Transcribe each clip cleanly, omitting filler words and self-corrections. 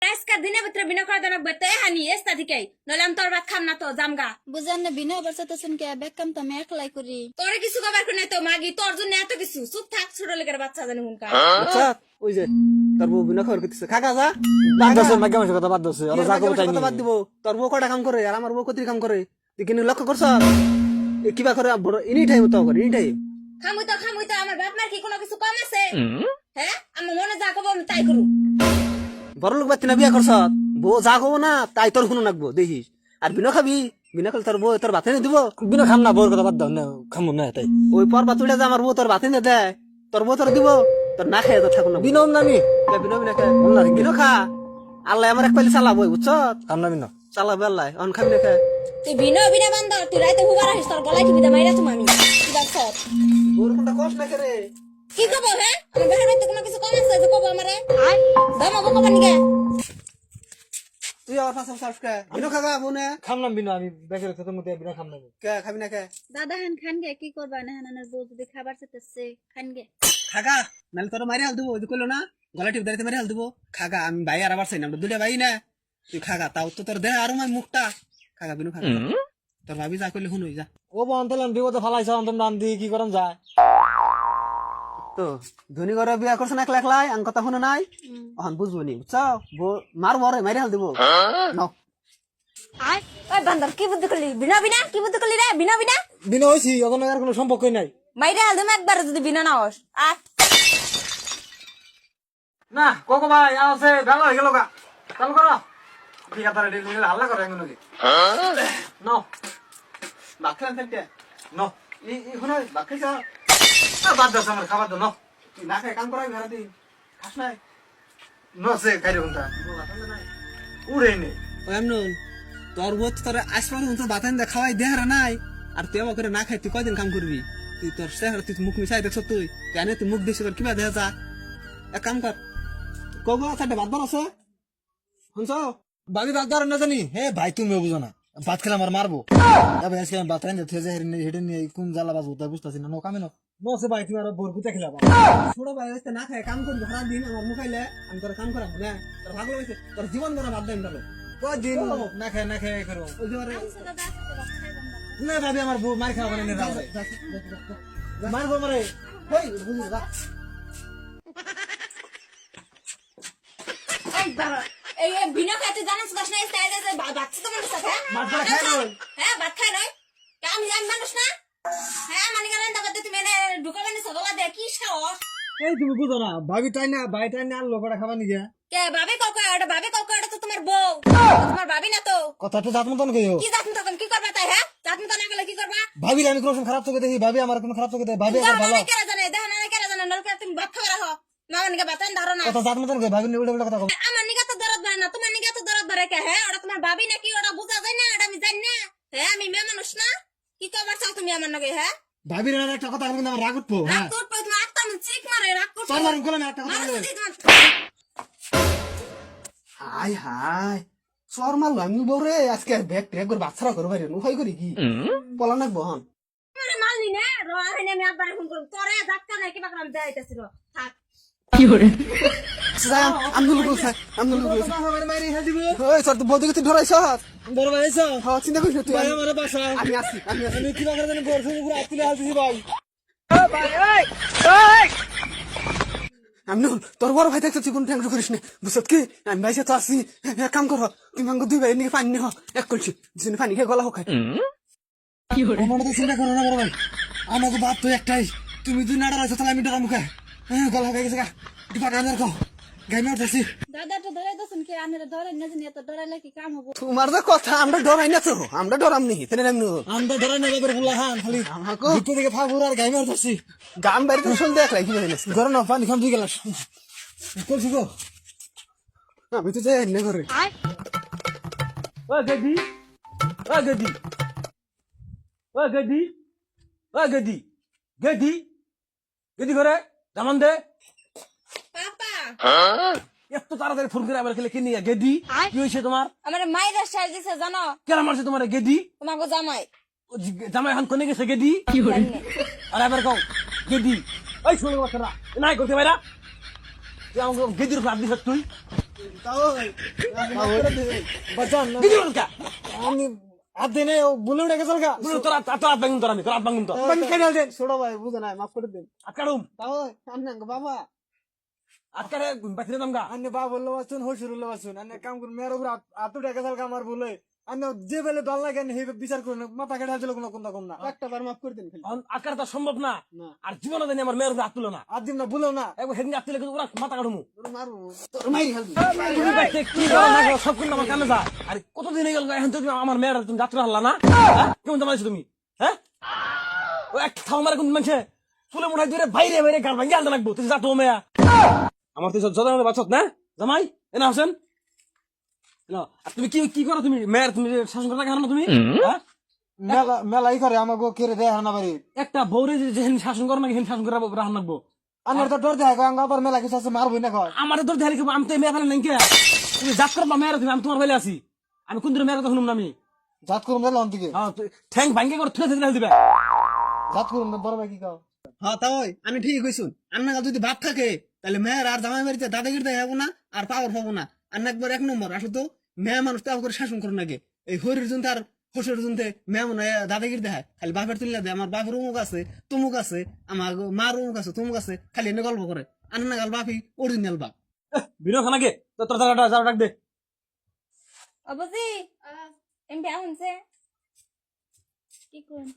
আজকের দিনের ভিতরে বিনা করে দেন বেতে হানি এস্তা দিকে নলে আমি তোর ভাত খাম না তো জামগা বুঝান না বিনা বর্ষাতেছেন কে ব্যাগ কাম তো আমি একলাই করি তোরে কিছু কবার করে নাই তো মাগি তোর জন্য এত কিছু চুপ থাক ছোট লেগের বাচ্চা জানি হুনকা আচ্ছা ওই যে তোর বউ বিনা খবর করতেছে খাকা যা বাদ দছে মাকে মাসে কথা বাদ দছে আর যা কব তাই কথা বাদ দিব তোর বউ কটা কাম করে আর আমার বউ কত কাম করে তুই কিনে লক্ষ্য করছ কিবা করে এনি টাইম তো করে এনি টাইম খামুই তো আমার বাপ মার কি কোনো কিছু কম আছে হ্যাঁ আমার মনে যা কব আমি তাই করু বড় লোক বাতি না বিয়া করছ বউ যা কব না তাই তোর শুনো নাকবো দেখিস আর বিনা খাবি বিনা খালি তোর বউ তোর ভাতে দিব বিনা খাম না বউর কথা বাদ দাও না খামু না তাই ওই পর বাতুড়ে যে আমার বউ তোর ভাতে না দেয় তোর বউ তোর দিব তোর না খেয়ে তো থাকুন না বিনা নামি বিনা বিনা খায় বিনা খা আল্লাহ আমার এক পাইলে চালাবো বুঝছ খাম না বিনা চালাবে আল্লাহ অন খাবি না খায় তুই বিনা বান্ধ তুই রাইতে হুবার আসিস তোর গলায় টিভিতে মাইরা তুমি আমি কি বাচ্চ বউর কোনটা কষ্ট না করে কি কব হ্যাঁ আমার বেহার হইতে কোনো কিছু কম আছে যে কব আমারে দাম কব নিগে তুই আমার পাশে সাবস্ক্রাইব বিনা খাগা বোনে খাম না বিনা আমি ব্যাগের খতম মতে বিনা খাম না কে খাবি না কে দাদা হান খান গে কি করবা না হানানের বউ যদি খাবার চাইতেছে খান গে খাগা নালে তোর মারি হাল দেবো ওই কইলো না গলা টিপ দাঁড়িয়ে মারি হাল দেবো খাগা আমি ভাই আর আবার চাই না আমরা দুটা ভাই না তুই খাগা তাও তো তোর দেহ আর আমার মুখটা খাগা বিনু খাগা তোর ভাবি যা করলে শুনুই যা ও বন্তলাম বিপদে ফালাইছ অন্তম দান দি কি করন যায় তো ধনী ঘরে বিয়া করছে না একলা একলাই আং কথা শুনে নাই অহন বুঝবো নি বুঝছ মার বরে মারি হাল দেবো নাও আয় ওই বান্দর কি বুদ্ধি করলি বিনা কি বুদ্ধি করলি রে বিনা বিনা হইছি এখন আর কোনো সম্পর্কই নাই মাইরা হাল দেম একবার যদি বিনা না হস আ না কোকো ভাই আছে ভালো হয়ে গেল গা চালু করো বিয়া তারে দিলে হাল্লা করে এমন নাকি নো বাকি আনতে নো এই শুনো বাকি যা বাদ দাও আমার খাবার দাও নো তুই না খাই কাম করাই ঘরে দিন খাস নাই নো সে খাইরে কোনটা উড়ে নে ও এমন তোর বউ তোর আসমান তো বাতান দে খাওয়াই দেহারা নাই আর তুই আমার করে না খাই তুই কয়দিন কাম করবি তুই তোর চেহারা তুই মুখ মিশাই দেখছ তুই কেন তুই মুখ দিছিস তোর কিবা দেখা যা এক কাম কর কব চারটে ভাত বার আছে শুনছ বাবি ভাত দাঁড়ান না জানি হে ভাই তুমি বুঝো না ভাত খেলে আমার মারবো ভাই আজকে আমি ভাত রাইন থেজে হেডে নিয়ে কোন জ্বালা বাজবো তাই বুঝতেছি না নো কামে নো নো সে ভাই তুমি আর বোর গুতে খেলা ছোট ভাই হইতে না খাই কাম করবি সারা দিন আমার মুখাইলে আমি তোর কাম করাবো না তোর ভাগ লাগছে তোর জীবন ধরা বাদ দেন তাহলে কদিন না খাই করো ওই যে ওরে না ভাবি আমার বউ মার খাওয়া মানে মারবো মারে ওই বুঝলি যা এই বাবা এই বিনা খাইতে জানিস কষ্ট নাই তাই যে বাচ্চা তো মানুষ আছে ভাত খাই নয় হ্যাঁ ভাত খাই নয় আমি জানি মানুষ না হ্যাঁ মানে কেন দাদা তুমি এনে ঢুকাবেন সদলা দে কি সাহস এই তুমি বুঝো না ভাবি টাই না ভাই টাই না আর লোকটা খাবার নিয়ে কে ভাবি কাউকে এটা তো তোমার বউ তোমার ভাবি না তো কথা তো জাত মতন কইও কি জাত তখন কি করবা তাই হ্যাঁ জাত মতো না গেলে কি করবা ভাবি আমি কোনো সময় খারাপ চোখে দেখি ভাবি আমার কোনো খারাপ চোখে দেখি ভাবি আমার ভালো কেরা জানে দেখা না কেরা জানে নলকে তুমি ভাত খাবার রাখো না নিকে বাতান ধরো না কথা জাত মতন কই ভাবি নিয়ে উল্টা কথা কও আমার নিকে তো দরদ বাড়ে না তোমার নিকে তো দরদ বাড়ে কে হ্যাঁ ওটা তোমার ভাবি নাকি ওটা বুঝা যায় না এটা আমি জানি না হ্যাঁ আমি মেয়ে মানুষ না কি করবার চাও তুমি আমার নাকি হ্যাঁ ভাবির না একটা কথা কিন্তু আমার রাগ উঠবো হ্যাঁ তোর পর তুমি আত্মা চিক মারে রাগ করছো তোর মারুম কোলা না একটা কথা বলে হাই হাই সর মারলো আমি বউরে আজকে ব্যাগ ট্যাগ করে বাচ্চারা করবো বাইরে নুফাই করি কি পলা নাক বহন মানে মালনি না রহাইনে আমি আবার ফোন করব তোরে ধাক্কা নাই কিবা করে যাইতাছি রো থাক আমদুল বলছে আমদুল বলছে আমার মারি হেল দিব ওই সর তুই বউকে তুই ধরাইছ বড় ভাই এসো হ্যাঁ চিন্তা করিস না তুই ভাই আমার বাসা আমি আসি আমি কি করে জানি বড় শুনে পুরো আত্মীয় হাল দিছি ভাই আমি তোর বড় ভাই দেখছো তুই কোন টেনশন করিস না বুঝছত কি আমি ভাইসে তো আসি এক কাম কর তুই মাঙ্গ দুই ভাই নিয়ে পানি নিয়ে এক করছি যিনি পানি খেয়ে গলা হোক আমার তো চিন্তা করো না বড় ভাই আমাকে বাদ তো একটাই তুমি দুই নাড়া রাখছো তাহলে আমি ডরা মুখে হ্যাঁ গলা হয়ে গেছে গা ডিপা গানের কো গাইমে উঠেছি দাদা তো ধরে দছেন কি আনেরা ধরে না জানি এত ডরাইলে কি কাম হবো তোমার যে কথা আমরা ডরাই না তো আমরা ডরাম নি তেনে নাম আমরা ধরে না যাবে বুলা হান খালি আমাকে ভিতর থেকে ফাগুর আর গাইমে উঠেছি গাম বাড়িতে শুন দেখলাই কি জানিস ঘরে না পানি খাম তুই গেলাস করছি গো আমি তো যাই না ঘরে ও গদি ও গদি ও গদি ও গদি গদি গদি ঘরে জামান দে পাপা এত তাড়াতাড়ি ফোন করে আবার খেলে কে নিয়ে গেদি কি হয়েছে তোমার আমার মাইরা সার দিছে জানো কেন মারছে তোমার গেদি তোমাকে জামাই জামাই এখন কোনে গেছে গেদি আর এবার কও গেদি ওই শুনে বাচ্চারা নাই করতে পারা তুই আমাকে গেদির উপর হাত দিছ তুই তাও মাফ করে দিবেন। বাজান আমি হাত দিনে বলে উঠে গেছিল গা ছোট ভাই বুঝে নাই মাফ করে দিন তাও আন্না বাবা আন্নে বা বললো বাসুন হসুর উল্লো বাসুন আন্নে কাম করুন মেয়ের উপর হাত উঠে গেছিল গা আমার বলে আন্নে যে বেলে দল লাগে হে বিচার করুন মাথা কেটে দিল কোনো কোনটা কম না একটা বার মাফ করে দিন খালি। আকার তা সম্ভব না না। আর জীবনে জানি আমার মেয়ের হাত তুলো না আর দিন না বলেও না একবার সেদিন হাত তুলে কিন্তু ওরা মাথা কাটুমু তোর মারবো তোর মাইরি ফেলবি তুমি বাইতে কি করো না করো সব কিন্তু আমার কানে যায় আর কতদিন হয়ে গেল এখন তো তুমি আমার মেয়ের তুমি যাত্রা হারলা না হ্যাঁ? কেমন জামাইছো তুমি হ্যাঁ ও এক থাও মারে কোন মানুষে চুলে মোড়াই ধরে বাইরে বাইরে গাল ভাঙ্গি আনতে লাগবো তুই যা তো মেয়া আমার তো যত বাচ্চত না জামাই এ না হোসেন না আর তুমি কি কি করো তুমি মেয়ের তুমি শাসন করতে কেন তুমি হ্যাঁ মেলা মেলাই করে আমাকে কেড়ে দেয় না পারি একটা বউরে যেহেন শাসন করো না হেন শাসন করে রাখা লাগবো আমার তো ডর দেয় আঙ্গ আবার মেলা কিছু আছে মারবই না কয় আমার তোর দেখালি আমি তো মেয়ে ফেলে নাই কে তুমি জাত করবা মেয়ের তুমি আমি তোমার ফেলে আছি আমি কোন দিন মেয়ের কথা শুনুম না আমি জাত করুন মেলা অন্তিকে হ্যাঁ ঠ্যাং ভাঙ্গে করে থুলে থুলে দিবে জাত করুন বড় ভাই কি কাও হ্যাঁ তাও আমি ঠিক কইছুন আন্না যদি বাপ থাকে তাহলে মেয়ের আর জামাই বাড়িতে দাদাগিরি দেয় হবো না আর পাওয়ার পাবো না আন্না একবার এক নম্বর আসলে তো মেয়ে মানুষ তাও করে শাসন করে নাকি এই হরির জন্য আর হসের জন্য মেয়ে মনে হয় দাদাগিরি দেয় খালি বাপের তুলিয়া দেয় আমার বাপের অমুক আছে তুমুক আছে আমার মার অমুক আছে তুমুক আছে খালি এনে গল্প করে আন্না গাল বাপি অরিজিনাল বাপ বিনো খানাকে তো তোর দাদা যাও ডাক দে অবজি এমপি আহুনছে কি করুন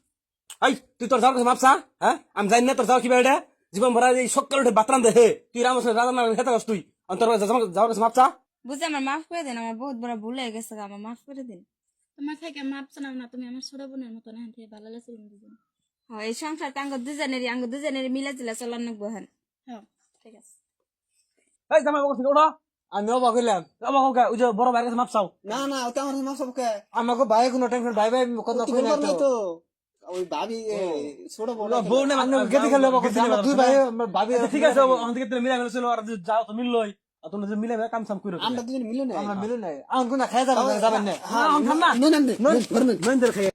আই তুই তোর যাওয়ার কাছে মাপসা হ্যাঁ আমি জানি না তোর যাওয়া কিবা এটা জীবন ভরা এই সকাল উঠে বাতরান দে হে তুই রাম রাজা না খেতে গাছ তুই আমি তোর যাওয়ার কাছে মাপসা বুঝে আমার মাফ করে দিন আমার বহুত বড় ভুল হয়ে গেছে আমার মাফ করে দিন তোমার থেকে মাপ চানাও না তুমি আমার ছোট বোনের মতন হ্যাঁ থেকে ভালো লাগছিল দুজন হ্যাঁ এই সংসারটা আঙ্গ দুজনেরই মিলে জিলা চলার নাকবো হ্যাঁ হ্যাঁ ঠিক আছে এই জামাই বকস ওঠো আমি অবাক হইলাম অবাক হোক ওই যে বড় ভাইয়ের কাছে মাপসাও না না ওটা আমার মাপ সবকে আমাকে ভাই কোনো টেনশন ভাই ভাই কথা কই না তো তো ওই ভাবি ছোট বড় বউ না আমি গেতে খেলে অবাক হইছি আমরা দুই ভাই ভাবি ঠিক আছে ওখান থেকে মিলাই ফেলেছিল আর যাও তো মিললই আর তোমরা যে মিলাই কাম সাম করে আমরা দুজন মিলে না আমরা মিলে নাই আউন কোনা খাই যাবেন না হ্যাঁ ঠান্ডা নন নইন খাই